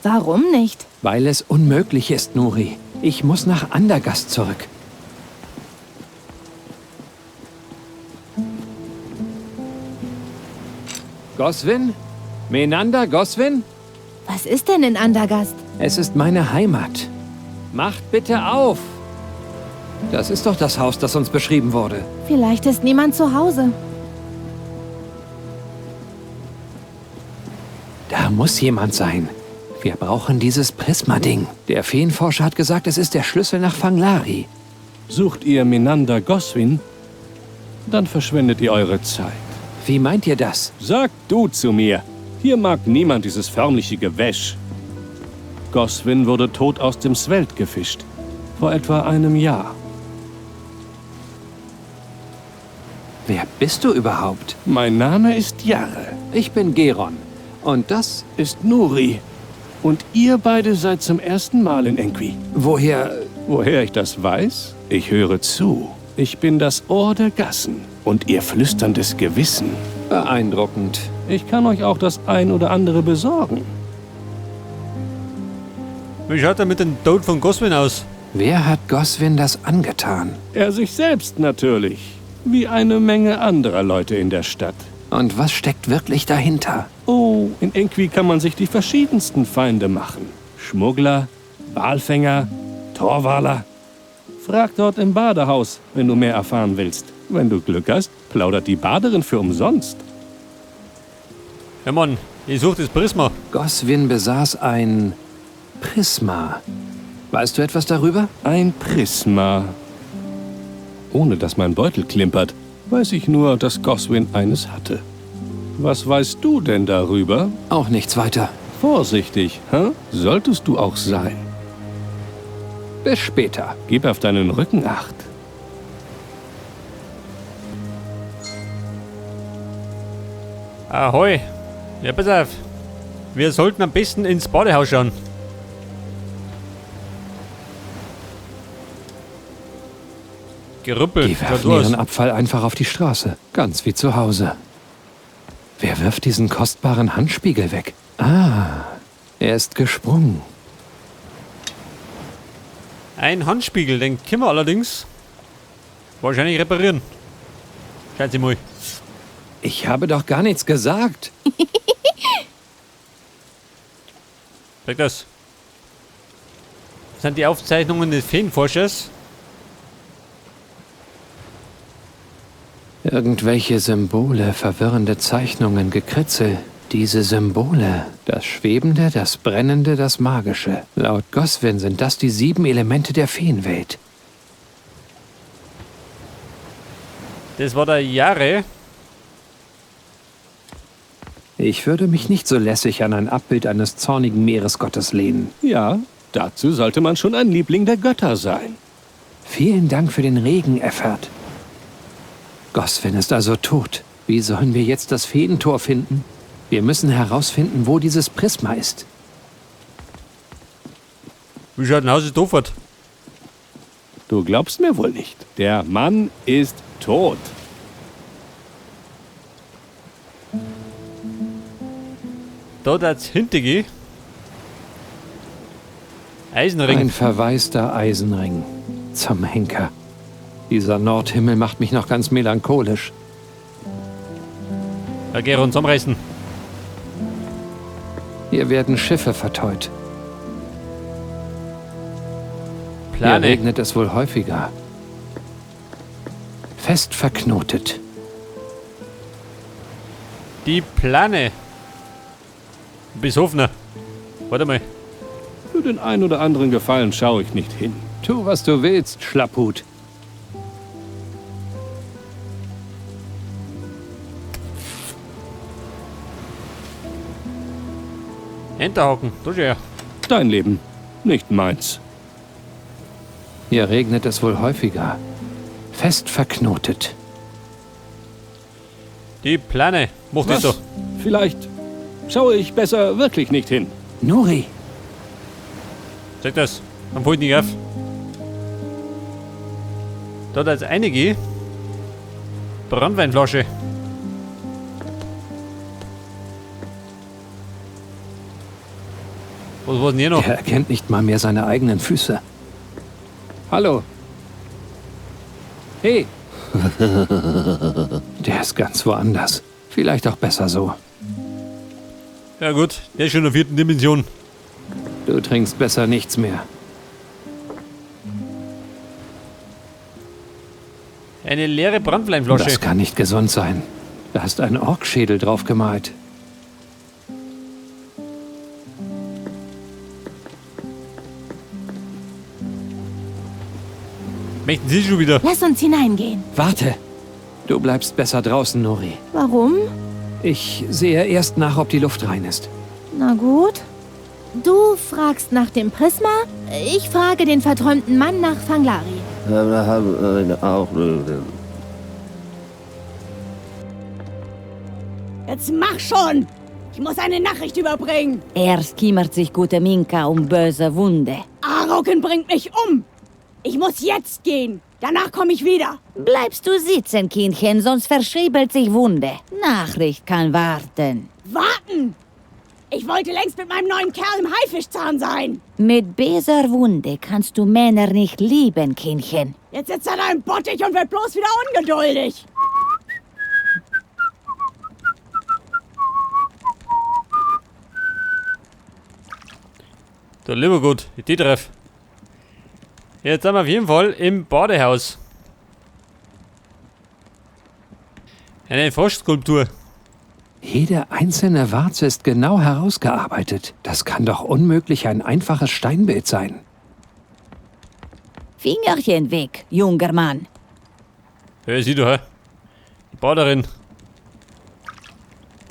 Warum nicht? Weil es unmöglich ist, Nuri. Ich muss nach Andergast zurück. Goswin? Menander, Goswin? Was ist denn in Andergast? Es ist meine Heimat. Macht bitte auf! Das ist doch das Haus, das uns beschrieben wurde. Vielleicht ist niemand zu Hause. Da muss jemand sein. Wir brauchen dieses Prisma-Ding. Der Feenforscher hat gesagt, es ist der Schlüssel nach Fanglari. Sucht ihr Menander Goswin? Dann verschwendet ihr eure Zeit. Wie meint ihr das? Sag du zu mir. Hier mag niemand dieses förmliche Gewäsch. Goswin wurde tot aus dem Sveld gefischt. Vor etwa einem Jahr. Wer bist du überhaupt? Mein Name ist Jarre. Ich bin Geron. Und das? Ist Nuri. Und ihr beide seid zum ersten Mal in Enqui. Woher? Woher ich das weiß? Ich höre zu. Ich bin das Ohr der Gassen und ihr flüsterndes Gewissen. Beeindruckend. Ich kann euch auch das ein oder andere besorgen. Wie schaut er mit dem Tod von Goswin aus? Wer hat Goswin das angetan? Er sich selbst natürlich. Wie eine Menge anderer Leute in der Stadt. Und was steckt wirklich dahinter? Oh, in Enqui kann man sich die verschiedensten Feinde machen. Schmuggler, Walfänger, Torwaler. Frag dort im Badehaus, wenn du mehr erfahren willst. Wenn du Glück hast, plaudert die Baderin für umsonst. Ja Mann, ich suche das Prisma. Goswin besaß ein Prisma. Weißt du etwas darüber? Ein Prisma. Ohne dass mein Beutel klimpert, weiß ich nur, dass Goswin eines hatte. Was weißt du denn darüber? Auch nichts weiter. Vorsichtig, hä? Solltest du auch sein. Bis später. Gib auf deinen Rücken Acht. Ahoi. Ja, pass auf. Wir sollten am besten ins Badehaus schauen. Gerüppel. Die schaut werfen so aus. ihren Abfall einfach auf die Straße. Ganz wie zu Hause. Wer wirft diesen kostbaren Handspiegel weg? Ah, er ist gesprungen. Ein Handspiegel, den können wir allerdings wahrscheinlich reparieren. Schauen Sie mal. Ich habe doch gar nichts gesagt. Sag das. Das sind die Aufzeichnungen des Feenforschers. Irgendwelche Symbole, verwirrende Zeichnungen, Gekritzel. Diese Symbole, das Schwebende, das Brennende, das Magische. Laut Goswin sind das die 7 Elemente der Feenwelt. Das war der Jahre. Ich würde mich nicht so lässig an ein Abbild eines zornigen Meeresgottes lehnen. Ja, dazu sollte man schon ein Liebling der Götter sein. Vielen Dank für den Regen, Effert. Goswin ist also tot. Wie sollen wir jetzt das Feentor finden? Wir müssen herausfinden, wo dieses Prisma ist. Wie schaut denn aus, ist doof? Du glaubst mir wohl nicht. Der Mann ist tot. Da hat's hintergehen. Eisenring. Ein verwaister Eisenring. Zum Henker. Dieser Nordhimmel macht mich noch ganz melancholisch. Ja, geh uns umreißen. Hier werden Schiffe verteut. Hier Plane. regnet es wohl häufiger. Fest verknotet. Die Plane. Besoffener. Warte mal. Für den ein oder anderen Gefallen schaue ich nicht hin. Tu, was du willst, Schlapphut. Hinterhocken. Du schau her. Dein Leben, nicht meins. Hier regnet es wohl häufiger. Fest verknotet. Die Plane. Mach das so. Vielleicht schaue ich besser wirklich nicht hin. Nuri, Sag das. Dann fällt nicht auf. Da hat jetzt einige Brandweinflasche. Was war denn hier noch? Er erkennt nicht mal mehr seine eigenen Füße. Hallo. Hey. Der ist ganz woanders. Vielleicht auch besser so. Ja gut, der ist schon in der 4. Dimension. Du trinkst besser nichts mehr. Eine leere Brandweinflasche. Das kann nicht gesund sein. Da ist ein Orkschädel drauf gemalt. Möchten Sie schon wieder? Lass uns hineingehen. Warte. Du bleibst besser draußen, Nori. Warum? Ich sehe erst nach, ob die Luft rein ist. Na gut. Du fragst nach dem Prisma, ich frage den verträumten Mann nach Fanglari. Jetzt mach schon! Ich muss eine Nachricht überbringen. Erst kümmert sich gute Minka um böse Wunde. Aroken bringt mich um. Ich muss jetzt gehen. Danach komme ich wieder. Bleibst du sitzen, Kindchen, sonst verschiebelt sich Wunde. Nachricht kann warten. Warten! Ich wollte längst mit meinem neuen Kerl im Haifischzahn sein. Mit böser Wunde kannst du Männer nicht lieben, Kindchen. Jetzt sitzt er da im Bottich und wird bloß wieder ungeduldig. Der lieber gut, die treff. Jetzt sind wir auf jeden Fall im Badehaus. Eine Frostskulptur. Jede einzelne Warze ist genau herausgearbeitet. Das kann doch unmöglich ein einfaches Steinbild sein. Fingerchen weg, junger Mann. Ja, sieh du, hä? Die Baderin.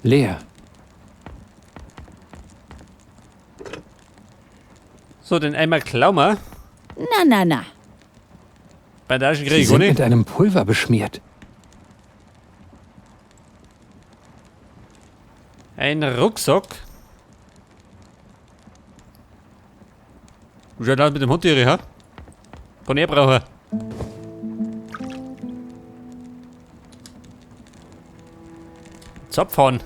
Leer. So, den einmal klauen wir. Na. Bandagen Sie krieg ich, sind oder? mit einem Pulver beschmiert. Ein Rucksack. Wie schaut das mit dem Hund hier, ha? Kann ich brauchen. Zapfhahn.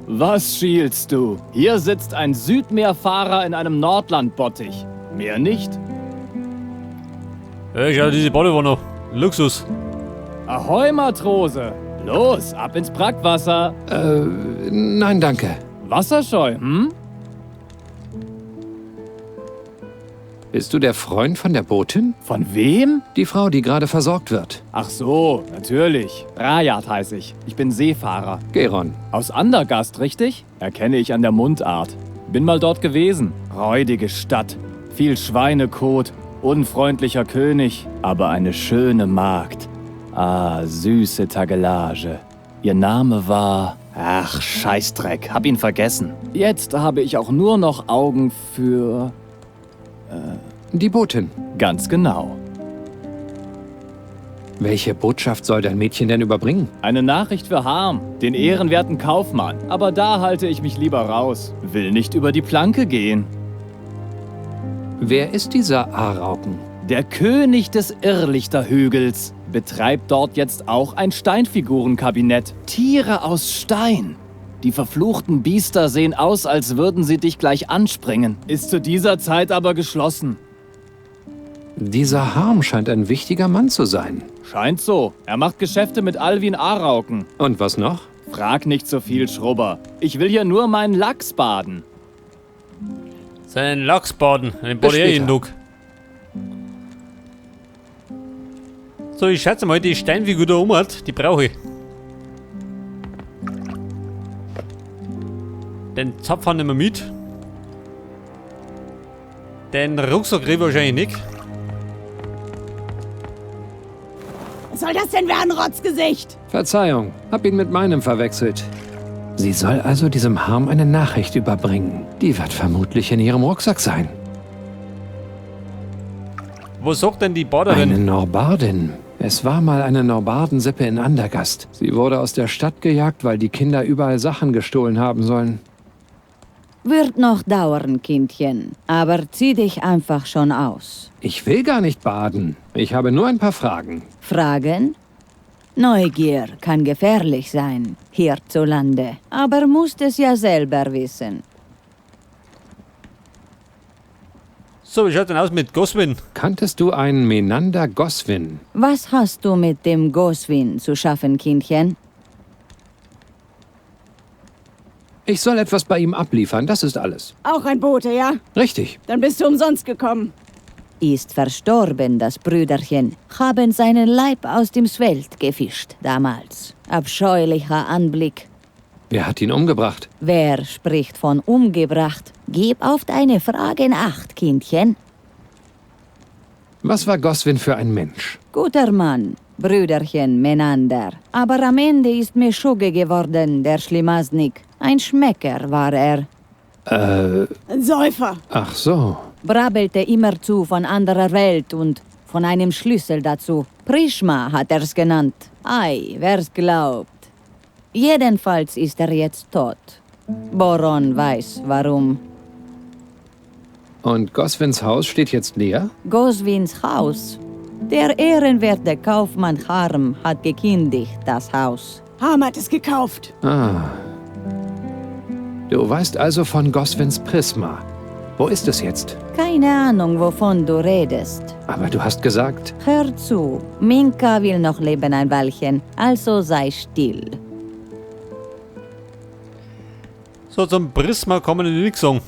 Was schielst du? Hier sitzt ein Südmeerfahrer in einem Nordlandbottich. Mehr nicht? Ja, schau diese Badewanne noch. Luxus. Ahoi, Matrose! Los, ab ins Brackwasser! Nein, danke. Wasserscheu, hm? Bist du der Freund von der Botin? Von wem? Die Frau, die gerade versorgt wird. Ach so, natürlich. Rajat heiße ich. Ich bin Seefahrer. Geron. Aus Andergast, richtig? Erkenne ich an der Mundart. Bin mal dort gewesen. Räudige Stadt. Viel Schweinekot. Unfreundlicher König. Aber eine schöne Magd. Ah, süße Tagelage. Ihr Name war... Ach, Scheißdreck. Hab ihn vergessen. Jetzt habe ich auch nur noch Augen für... Die Botin. Ganz genau. Welche Botschaft soll dein Mädchen denn überbringen? Eine Nachricht für Harm, den ehrenwerten Kaufmann. Aber da halte ich mich lieber raus. Will nicht über die Planke gehen. Wer ist dieser Arauken? Der König des Irrlichterhügels betreibt dort jetzt auch ein Steinfigurenkabinett. Tiere aus Stein. Die verfluchten Biester sehen aus, als würden sie dich gleich anspringen. Ist zu dieser Zeit aber geschlossen. Dieser Harm scheint ein wichtiger Mann zu sein. Scheint so. Er macht Geschäfte mit Alwin Arauken. Und was noch? Frag nicht so viel, Schrubber. Ich will hier nur meinen Lachs baden. Seinen Lachsbaden. Einen Bis später. Bodyen-Look. So, ich schätze mal, die Steinfigur da oben hat, die brauche ich. Den Zapfhahn nehmen wir mit. Den Rucksack kriege ich wahrscheinlich nicht. Was soll das denn werden, Rotzgesicht? Verzeihung, hab ihn mit meinem verwechselt. Sie soll also diesem Harm eine Nachricht überbringen. Die wird vermutlich in ihrem Rucksack sein. Wo sagt denn die Baderin? Eine Norbardin. Es war mal eine Norbardensippe in Andergast. Sie wurde aus der Stadt gejagt, weil die Kinder überall Sachen gestohlen haben sollen. Wird noch dauern, Kindchen. Aber zieh dich einfach schon aus. Ich will gar nicht baden. Ich habe nur ein paar Fragen. Fragen? Neugier kann gefährlich sein, hierzulande. Aber musst es ja selber wissen. So, wie schaut denn aus mit Goswin? Kanntest du einen Menander Goswin? Was hast du mit dem Goswin zu schaffen, Kindchen? Ich soll etwas bei ihm abliefern, das ist alles. Auch ein Bote, ja? Richtig. Dann bist du umsonst gekommen. Ist verstorben, das Brüderchen. Haben seinen Leib aus dem Sveld gefischt damals. Abscheulicher Anblick. Wer hat ihn umgebracht? Wer spricht von umgebracht? Gib auf deine Fragen Acht, Kindchen. Was war Goswin für ein Mensch? Guter Mann, Brüderchen Menander. Aber am Ende ist Meschugge geworden, der Schlimasnik. Ein Schmecker war er. Ein Säufer. Ach so. Brabbelte immerzu von anderer Welt und von einem Schlüssel dazu. Prishma hat er's genannt. Ei, wer's glaubt. Jedenfalls ist er jetzt tot. Boron weiß warum. Und Goswins Haus steht jetzt leer? Goswins Haus. Der ehrenwerte Kaufmann Harm hat gekündigt, das Haus. Harm hat es gekauft. Ah. Du weißt also von Goswins Prisma. Wo ist es jetzt? Keine Ahnung, wovon du redest. Aber du hast gesagt... Hör zu, Minka will noch leben ein Weilchen, also sei still. So, zum Prisma kommen wir nichts sagen.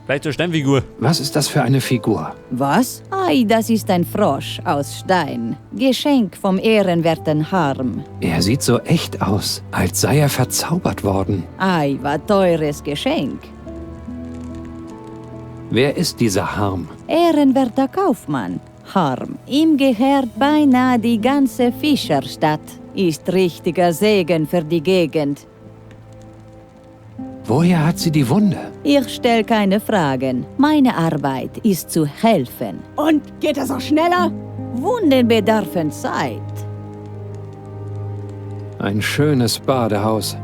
Vielleicht zur Steinfigur. Was ist das für eine Figur? Was? Ei, das ist ein Frosch aus Stein. Geschenk vom ehrenwerten Harm. Er sieht so echt aus, als sei er verzaubert worden. Ei, war teures Geschenk. Wer ist dieser Harm? Ehrenwerter Kaufmann. Harm. Ihm gehört beinahe die ganze Fischerstadt. Ist richtiger Segen für die Gegend. Woher hat sie die Wunde? Ich stell keine Fragen. Meine Arbeit ist zu helfen. Und geht das auch schneller? Wunden bedarfen Zeit. Ein schönes Badehaus.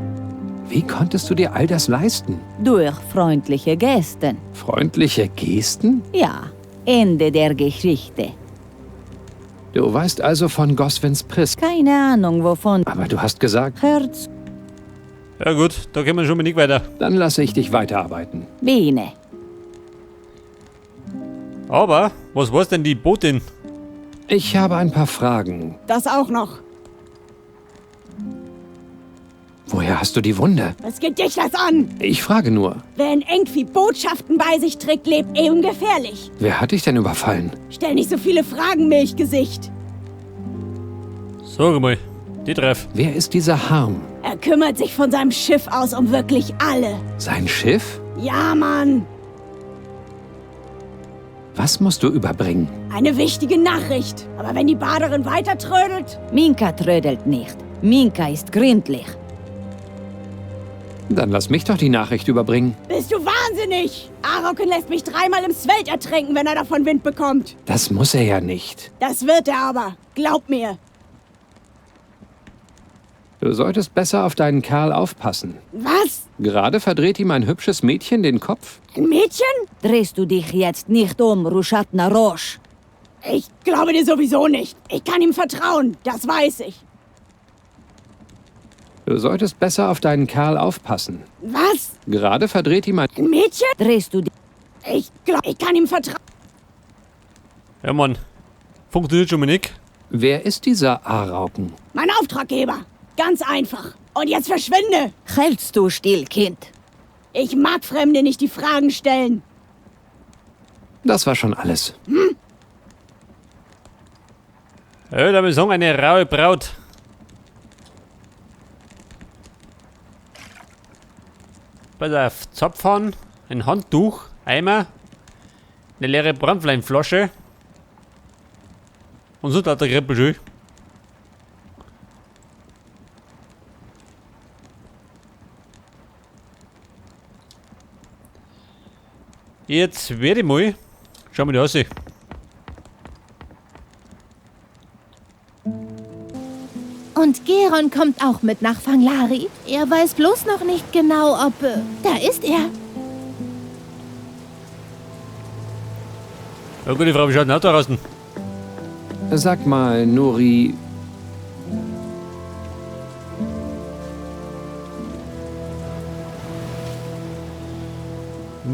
Wie konntest du dir all das leisten? Durch freundliche Gesten. Freundliche Gesten? Ja, Ende der Geschichte. Du weißt also von Goswins Prisma. Keine Ahnung wovon. Aber du hast gesagt, Hört's, Ja gut, da kommen wir schon mal nicht weiter. dann lasse ich dich weiterarbeiten. Biene. Aber, was war's denn die Botin? Ich habe ein paar Fragen. Das auch noch. Woher hast du die Wunde? Was geht dich das an? Ich frage nur, Wer in Engvi Botschaften bei sich trägt, lebt ungefährlich. wer hat dich denn überfallen? Stell nicht so viele Fragen, Milchgesicht. Sag mal, die Treff. Wer ist dieser Harm? Er kümmert sich von seinem Schiff aus um wirklich alle. Sein Schiff? Ja, Mann. Was musst du überbringen? Eine wichtige Nachricht. Aber wenn die Baderin weiter trödelt... Minka trödelt nicht. Minka ist gründlich. Dann lass mich doch die Nachricht überbringen. Bist du wahnsinnig? Aroken lässt mich 3-mal im Sveld ertränken, wenn er davon Wind bekommt. Das muss er ja nicht. Das wird er aber. Glaub mir. Du solltest besser auf deinen Kerl aufpassen. Was? Gerade verdreht ihm ein hübsches Mädchen den Kopf. Ein Mädchen? Drehst du dich jetzt nicht um, Rushatna Rosh? Ich glaube dir sowieso nicht. Ich kann ihm vertrauen. Das weiß ich. Du solltest besser auf deinen Kerl aufpassen. Was? Gerade verdreht ihm ein... Ein Mädchen? Drehst du dich... Ich kann ihm vertrauen. Ja, Mann. Funktioniert schon mal nicht. Wer ist dieser Arauken? Mein Auftraggeber. Ganz einfach. Und jetzt verschwinde. Hältst du still, Kind? Ich mag Fremde nicht die Fragen stellen. Das war schon alles. Ja, da will ich sagen, eine raue Braut. Pass auf, Zapfhahn, ein Handtuch, Eimer, eine leere Brandweinflasche und so hat der Krippelschön. Jetzt werde ich mal. Schau mal die aus. Und Geron kommt auch mit nach Fanglari. Er weiß bloß noch nicht genau, ob... Da ist er. Ja gut, die Frau, wie schaut denn Auto draußen? Sag mal, Nuri,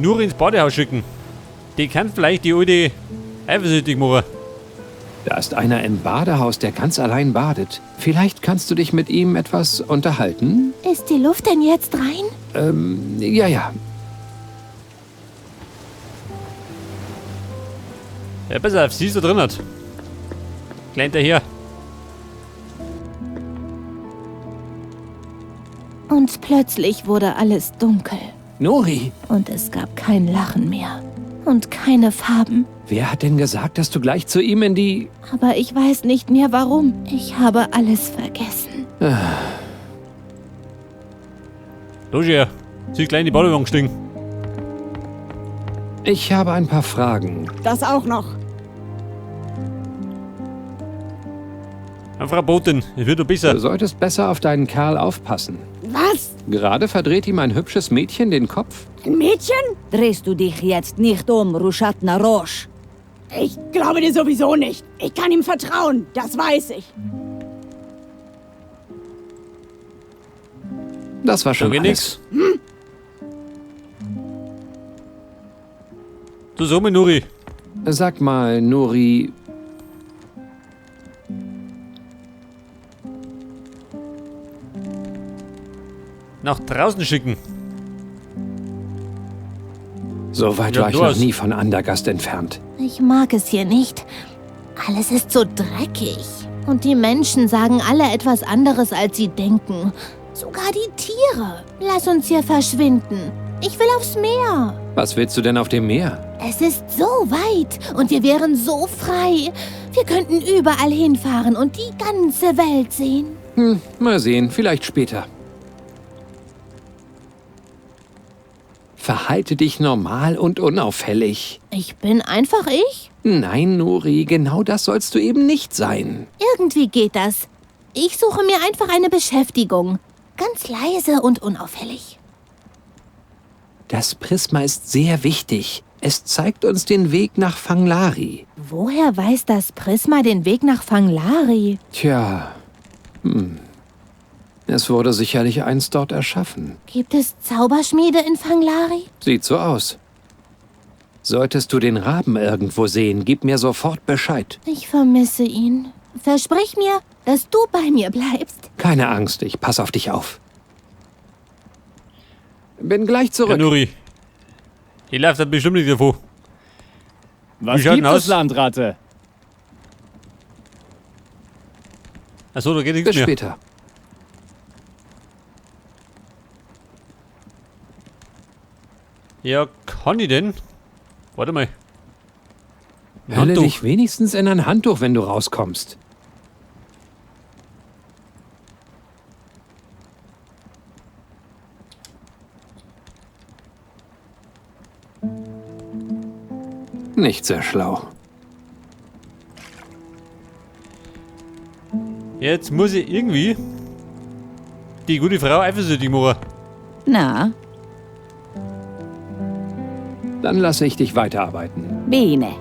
Nur ins Badehaus schicken. Die kann vielleicht die alte eifersüchtig machen. Da ist einer im Badehaus, der ganz allein badet. Vielleicht kannst du dich mit ihm etwas unterhalten? Ist die Luft denn jetzt rein? Ja. Ja, pass auf, sie ist da drin hat. Kleint er hier. Und plötzlich wurde alles dunkel. Nori, Und es gab kein Lachen mehr. Und keine Farben. wer hat denn gesagt, dass du gleich zu ihm in die... Aber ich weiß nicht mehr warum. Ich habe alles vergessen. Los her. Sie ist gleich in die Badewanne gestiegen. Ich habe ein paar Fragen. Das auch noch. Frau Botin, es wird doch Du besser. solltest besser auf deinen Kerl aufpassen. Was? Gerade verdreht ihm ein hübsches Mädchen den Kopf. Ein Mädchen? Drehst du dich jetzt nicht um, Rushatna Rosh? Ich glaube dir sowieso nicht. Ich kann ihm vertrauen, das weiß ich. Das war schon Schon alles. nix. Du so mit Nuri. Sag mal, Nuri, Nach draußen schicken. so weit Ja, war ich du noch hast- nie von Andergast entfernt. Ich mag es hier nicht. Alles ist so dreckig. Und die Menschen sagen alle etwas anderes, als sie denken. Sogar die Tiere. Lass uns hier verschwinden. Ich will aufs Meer. Was willst du denn auf dem Meer? Es ist so weit und wir wären so frei. Wir könnten überall hinfahren und die ganze Welt sehen. Mal sehen, vielleicht später. Verhalte dich normal und unauffällig. Ich bin einfach ich. Nein, Nuri, genau das sollst du eben nicht sein. Irgendwie geht das. Ich suche mir einfach eine Beschäftigung. Ganz leise und unauffällig. Das Prisma ist sehr wichtig. Es zeigt uns den Weg nach Fanglari. Woher weiß das Prisma den Weg nach Fanglari? Tja, es wurde sicherlich einst dort erschaffen. Gibt es Zauberschmiede in Fanglari? Sieht so aus. Solltest du den Raben irgendwo sehen, gib mir sofort Bescheid. Ich vermisse ihn. Versprich mir, dass du bei mir bleibst. Keine Angst, ich pass auf dich auf. Bin gleich Ja, zurück. Nuri. Hier läuft das bestimmt nicht davon. Was Wie schaut gibt denn es, aus? Landratte? Achso, da geht nichts Bis mehr. später. Ja, kann ich denn? Warte mal. Ein Hülle Handtuch. dich wenigstens in ein Handtuch, wenn du rauskommst. Nicht sehr schlau. Jetzt muss ich irgendwie die gute Frau eifersüchtig machen. Na, Dann lasse ich dich weiterarbeiten. bene.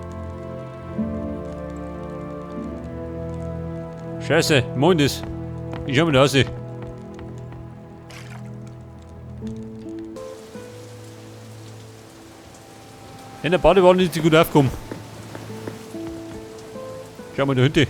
Scheiße, Mond ist. Ich schau mal da raus. In der Badewanne ist sie gut aufgekommen. Schau mal da hinten.